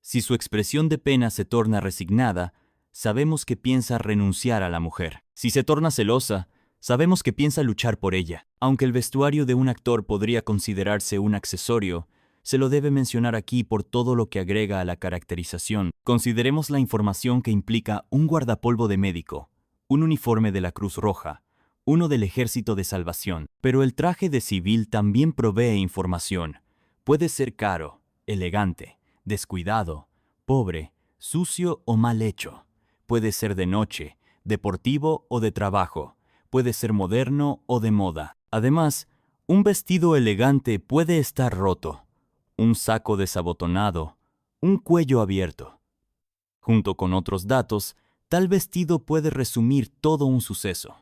Si su expresión de pena se torna resignada, sabemos que piensa renunciar a la mujer. Si se torna celosa, sabemos que piensa luchar por ella. Aunque el vestuario de un actor podría considerarse un accesorio, se lo debe mencionar aquí por todo lo que agrega a la caracterización. Consideremos la información que implica un guardapolvo de médico, un uniforme de la Cruz Roja, uno del Ejército de Salvación. Pero el traje de civil también provee información. Puede ser caro, elegante, descuidado, pobre, sucio o mal hecho. Puede ser de noche, deportivo o de trabajo. Puede ser moderno o de moda. Además, Un vestido elegante puede estar roto, un saco desabotonado, un cuello abierto. Junto con otros datos, tal vestido puede resumir todo un suceso.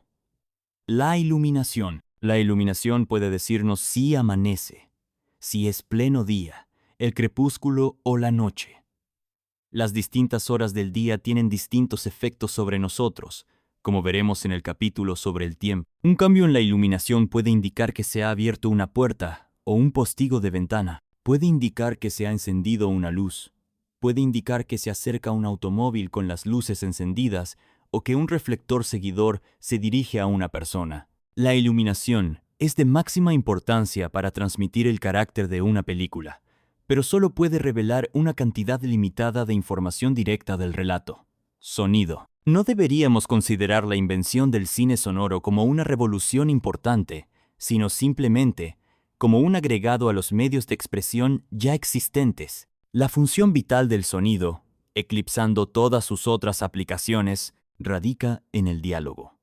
La iluminación. La iluminación puede decirnos si amanece, si es pleno día, el crepúsculo o la noche. Las distintas horas del día tienen distintos efectos sobre nosotros, como veremos en el capítulo sobre el tiempo. Un cambio en la iluminación puede indicar que se ha abierto una puerta o un postigo de ventana. Puede indicar que se ha encendido una luz. Puede indicar que se acerca un automóvil con las luces encendidas o que un reflector seguidor se dirige a una persona. La iluminación es de máxima importancia para transmitir el carácter de una película, pero solo puede revelar una cantidad limitada de información directa del relato. Sonido. No deberíamos considerar la invención del cine sonoro como una revolución importante, sino simplemente como un agregado a los medios de expresión ya existentes. La función vital del sonido, eclipsando todas sus otras aplicaciones, radica en el diálogo.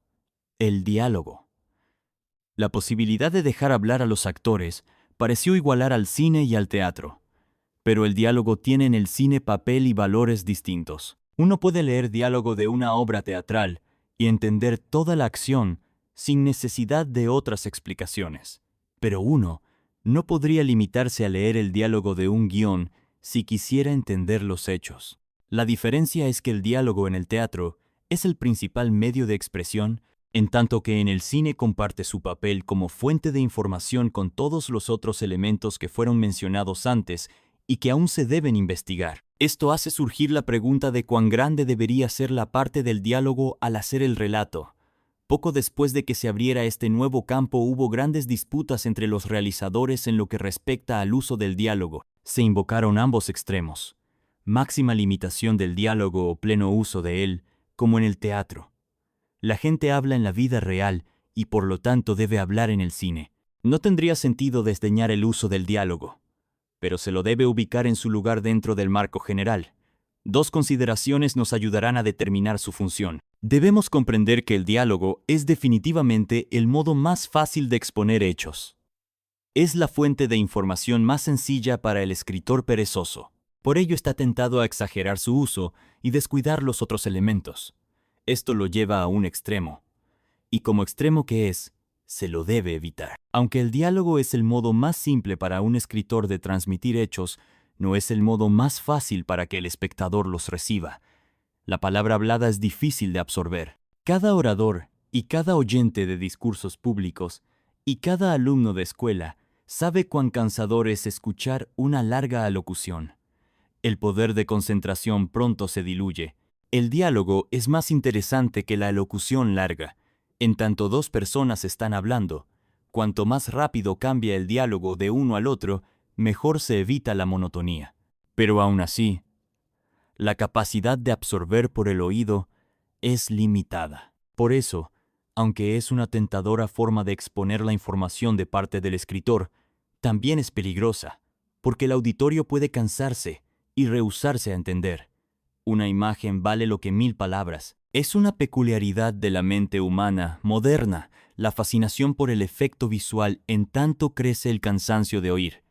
El diálogo. La posibilidad de dejar hablar a los actores pareció igualar al cine y al teatro. Pero el diálogo tiene en el cine papel y valores distintos. Uno puede leer diálogo de una obra teatral y entender toda la acción sin necesidad de otras explicaciones. Pero uno no podría limitarse a leer el diálogo de un guión si quisiera entender los hechos. La diferencia es que el diálogo en el teatro es el principal medio de expresión, en tanto que en el cine comparte su papel como fuente de información con todos los otros elementos que fueron mencionados antes y que aún se deben investigar. Esto hace surgir la pregunta de cuán grande debería ser la parte del diálogo al hacer el relato. Poco después de que se abriera este nuevo campo hubo grandes disputas entre los realizadores en lo que respecta al uso del diálogo. Se invocaron ambos extremos. Máxima limitación del diálogo o pleno uso de él, como en el teatro. La gente habla en la vida real y por lo tanto debe hablar en el cine. No tendría sentido desdeñar el uso del diálogo, pero se lo debe ubicar en su lugar dentro del marco general. Dos consideraciones nos ayudarán a determinar su función. Debemos comprender que el diálogo es definitivamente el modo más fácil de exponer hechos. Es la fuente de información más sencilla para el escritor perezoso. Por ello está tentado a exagerar su uso y descuidar los otros elementos. Esto lo lleva a un extremo, y como extremo que es, se lo debe evitar. Aunque el diálogo es el modo más simple para un escritor de transmitir hechos, no es el modo más fácil para que el espectador los reciba. La palabra hablada es difícil de absorber. Cada orador y cada oyente de discursos públicos y cada alumno de escuela sabe cuán cansador es escuchar una larga alocución. El poder de concentración pronto se diluye. El diálogo es más interesante que la alocución larga. En tanto dos personas están hablando, cuanto más rápido cambia el diálogo de uno al otro, mejor se evita la monotonía. Pero aún así, la capacidad de absorber por el oído es limitada. Por eso, aunque es una tentadora forma de exponer la información de parte del escritor, también es peligrosa, porque el auditorio puede cansarse y rehusarse a entender. Una imagen vale lo que 1000 palabras. Es una peculiaridad de la mente humana moderna, la fascinación por el efecto visual en tanto crece el cansancio de oír.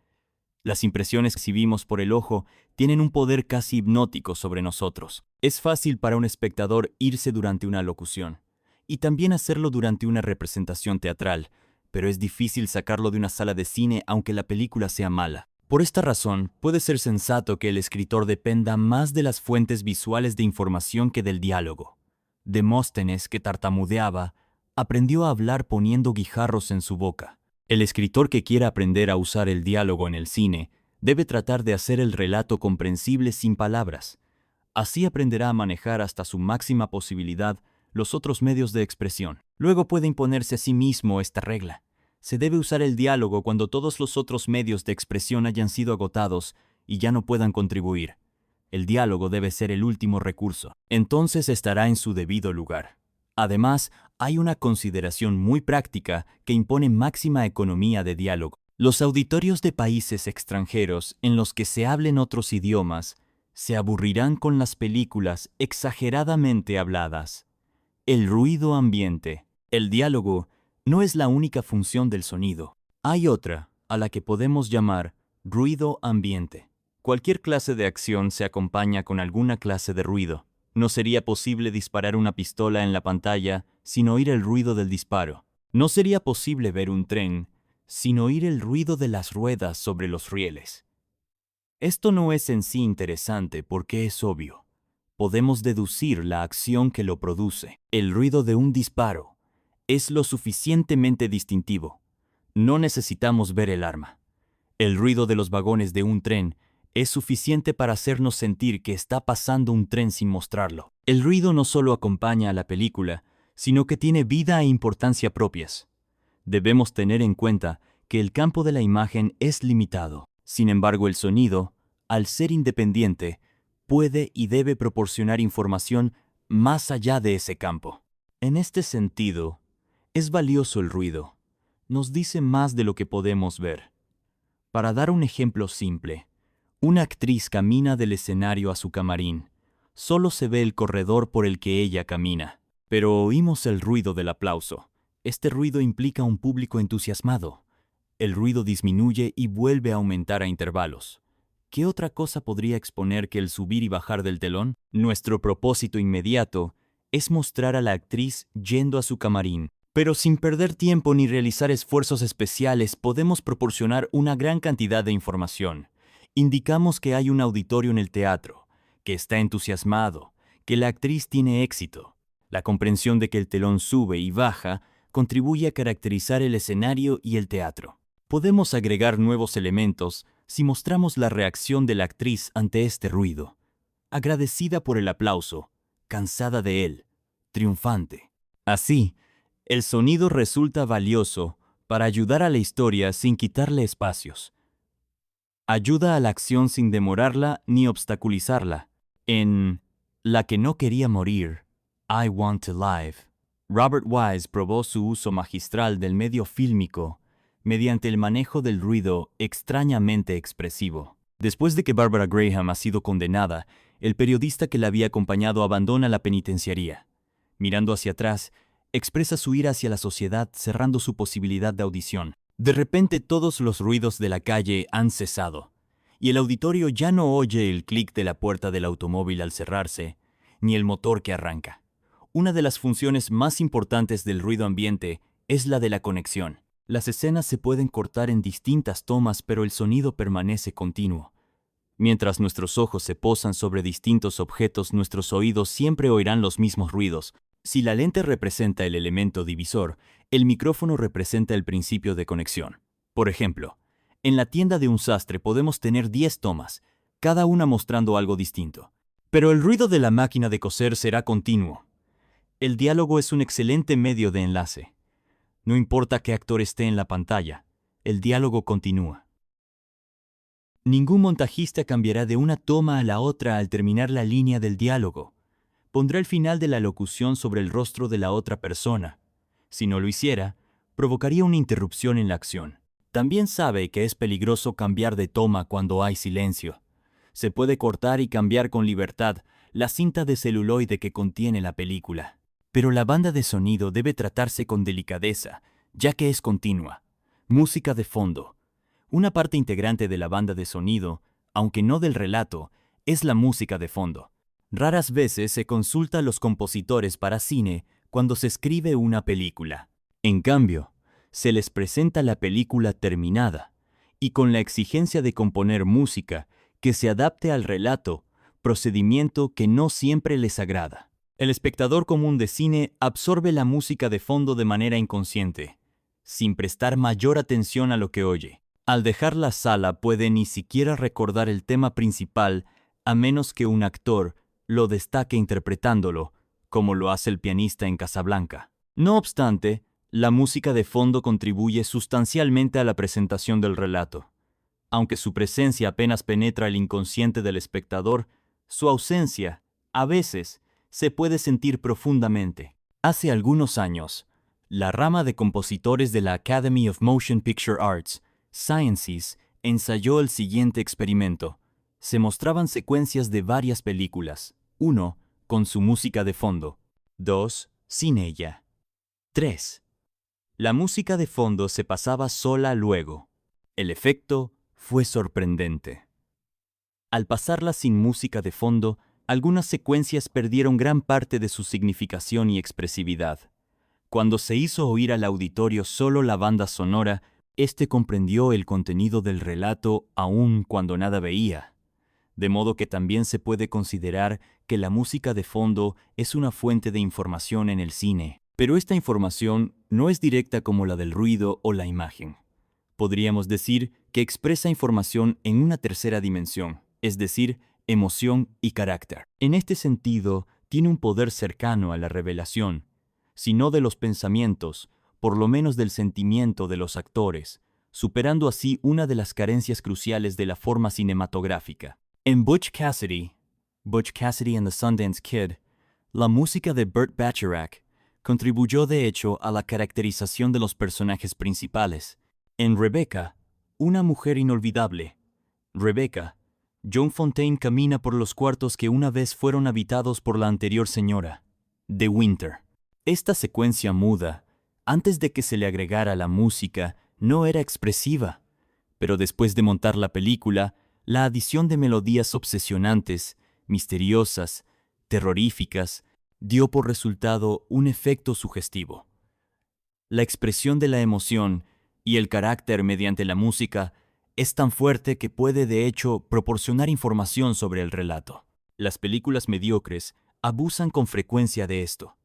Las impresiones que exhibimos por el ojo tienen un poder casi hipnótico sobre nosotros. Es fácil para un espectador irse durante una locución, y también hacerlo durante una representación teatral, pero es difícil sacarlo de una sala de cine aunque la película sea mala. Por esta razón, puede ser sensato que el escritor dependa más de las fuentes visuales de información que del diálogo. Demóstenes, que tartamudeaba, aprendió a hablar poniendo guijarros en su boca. El escritor que quiera aprender a usar el diálogo en el cine debe tratar de hacer el relato comprensible sin palabras. Así aprenderá a manejar hasta su máxima posibilidad los otros medios de expresión. Luego puede imponerse a sí mismo esta regla. Se debe usar el diálogo cuando todos los otros medios de expresión hayan sido agotados y ya no puedan contribuir. El diálogo debe ser el último recurso. Entonces estará en su debido lugar. Además, hay una consideración muy práctica que impone máxima economía de diálogo. Los auditorios de países extranjeros en los que se hablen otros idiomas se aburrirán con las películas exageradamente habladas. El ruido ambiente. El diálogo no es la única función del sonido. Hay otra, a la que podemos llamar ruido ambiente. Cualquier clase de acción se acompaña con alguna clase de ruido. No sería posible disparar una pistola en la pantalla sin oír el ruido del disparo. No sería posible ver un tren sin oír el ruido de las ruedas sobre los rieles. Esto no es en sí interesante porque es obvio. Podemos deducir la acción que lo produce. El ruido de un disparo es lo suficientemente distintivo. No necesitamos ver el arma. El ruido de los vagones de un tren es suficiente para hacernos sentir que está pasando un tren sin mostrarlo. El ruido no solo acompaña a la película, sino que tiene vida e importancia propias. Debemos tener en cuenta que el campo de la imagen es limitado. Sin embargo, el sonido, al ser independiente, puede y debe proporcionar información más allá de ese campo. En este sentido, es valioso el ruido. Nos dice más de lo que podemos ver. Para dar un ejemplo simple, una actriz camina del escenario a su camarín. Solo se ve el corredor por el que ella camina, pero oímos el ruido del aplauso. Este ruido implica un público entusiasmado. El ruido disminuye y vuelve a aumentar a intervalos. ¿Qué otra cosa podría exponer que el subir y bajar del telón? Nuestro propósito inmediato es mostrar a la actriz yendo a su camarín. Pero sin perder tiempo ni realizar esfuerzos especiales, podemos proporcionar una gran cantidad de información. Indicamos que hay un auditorio en el teatro, que está entusiasmado, que la actriz tiene éxito. La comprensión de que el telón sube y baja contribuye a caracterizar el escenario y el teatro. Podemos agregar nuevos elementos si mostramos la reacción de la actriz ante este ruido. Agradecida por el aplauso, cansada de él, triunfante. Así, el sonido resulta valioso para ayudar a la historia sin quitarle espacios. Ayuda a la acción sin demorarla ni obstaculizarla. En La que no quería morir, I Want to Live, Robert Wise probó su uso magistral del medio fílmico mediante el manejo del ruido extrañamente expresivo. Después de que Barbara Graham ha sido condenada, el periodista que la había acompañado abandona la penitenciaría. Mirando hacia atrás, expresa su ira hacia la sociedad cerrando su posibilidad de audición. De repente todos los ruidos de la calle han cesado, y el auditorio ya no oye el clic de la puerta del automóvil al cerrarse, ni el motor que arranca. Una de las funciones más importantes del ruido ambiente es la de la conexión. Las escenas se pueden cortar en distintas tomas, pero el sonido permanece continuo. Mientras nuestros ojos se posan sobre distintos objetos, nuestros oídos siempre oirán los mismos ruidos. Si la lente representa el elemento divisor, el micrófono representa el principio de conexión. Por ejemplo, en la tienda de un sastre podemos tener 10 tomas, cada una mostrando algo distinto. Pero el ruido de la máquina de coser será continuo. El diálogo es un excelente medio de enlace. No importa qué actor esté en la pantalla, el diálogo continúa. Ningún montajista cambiará de una toma a la otra al terminar la línea del diálogo. Pondrá el final de la locución sobre el rostro de la otra persona. Si no lo hiciera, provocaría una interrupción en la acción. También sabe que es peligroso cambiar de toma cuando hay silencio. Se puede cortar y cambiar con libertad la cinta de celuloide que contiene la película. Pero la banda de sonido debe tratarse con delicadeza, ya que es continua. Música de fondo. Una parte integrante de la banda de sonido, aunque no del relato, es la música de fondo. Raras veces se consulta a los compositores para cine cuando se escribe una película. En cambio, se les presenta la película terminada y con la exigencia de componer música que se adapte al relato, procedimiento que no siempre les agrada. El espectador común de cine absorbe la música de fondo de manera inconsciente, sin prestar mayor atención a lo que oye. Al dejar la sala puede ni siquiera recordar el tema principal a menos que un actor lo destaque interpretándolo, como lo hace el pianista en Casablanca. No obstante, la música de fondo contribuye sustancialmente a la presentación del relato. Aunque su presencia apenas penetra el inconsciente del espectador, su ausencia, a veces, se puede sentir profundamente. Hace algunos años, la rama de compositores de la Academy of Motion Picture Arts, Sciences, ensayó el siguiente experimento. Se mostraban secuencias de varias películas. 1. Con su música de fondo. 2. Sin ella. 3. La música de fondo se pasaba sola luego. El efecto fue sorprendente. Al pasarla sin música de fondo, algunas secuencias perdieron gran parte de su significación y expresividad. Cuando se hizo oír al auditorio solo la banda sonora, éste comprendió el contenido del relato aun cuando nada veía. De modo que también se puede considerar que la música de fondo es una fuente de información en el cine. Pero esta información no es directa como la del ruido o la imagen. Podríamos decir que expresa información en una tercera dimensión, es decir, emoción y carácter. En este sentido, tiene un poder cercano a la revelación, si no de los pensamientos, por lo menos del sentimiento de los actores, superando así una de las carencias cruciales de la forma cinematográfica. En Butch Cassidy and the Sundance Kid, la música de Burt Bacharach contribuyó de hecho a la caracterización de los personajes principales. En Rebecca, una mujer inolvidable, Rebecca, John Fontaine camina por los cuartos que una vez fueron habitados por la anterior señora, de Winter. Esta secuencia muda, antes de que se le agregara la música, no era expresiva, pero después de montar la película, la adición de melodías obsesionantes, misteriosas, terroríficas, dio por resultado un efecto sugestivo. La expresión de la emoción y el carácter mediante la música es tan fuerte que puede de hecho proporcionar información sobre el relato. Las películas mediocres abusan con frecuencia de esto.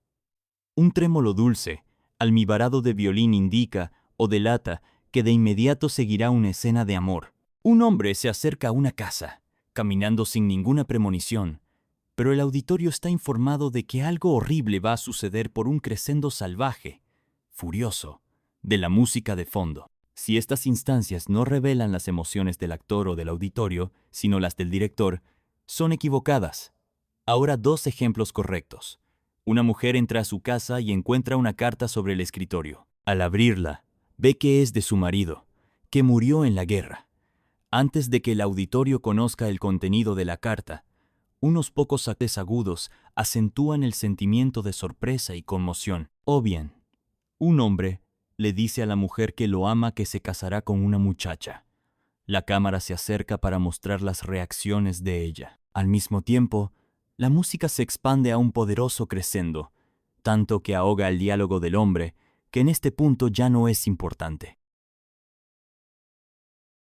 Un trémolo dulce, almibarado de violín indica o delata que de inmediato seguirá una escena de amor. Un hombre se acerca a una casa, caminando sin ninguna premonición, pero el auditorio está informado de que algo horrible va a suceder por un crescendo salvaje, furioso, de la música de fondo. Si estas instancias no revelan las emociones del actor o del auditorio, sino las del director, son equivocadas. Ahora dos ejemplos correctos. Una mujer entra a su casa y encuentra una carta sobre el escritorio. Al abrirla, ve que es de su marido, que murió en la guerra. Antes de que el auditorio conozca el contenido de la carta, unos pocos actes agudos acentúan el sentimiento de sorpresa y conmoción. O bien, un hombre le dice a la mujer que lo ama, que se casará con una muchacha. La cámara se acerca para mostrar las reacciones de ella. Al mismo tiempo, la música se expande a un poderoso crescendo, tanto que ahoga el diálogo del hombre, que en este punto ya no es importante.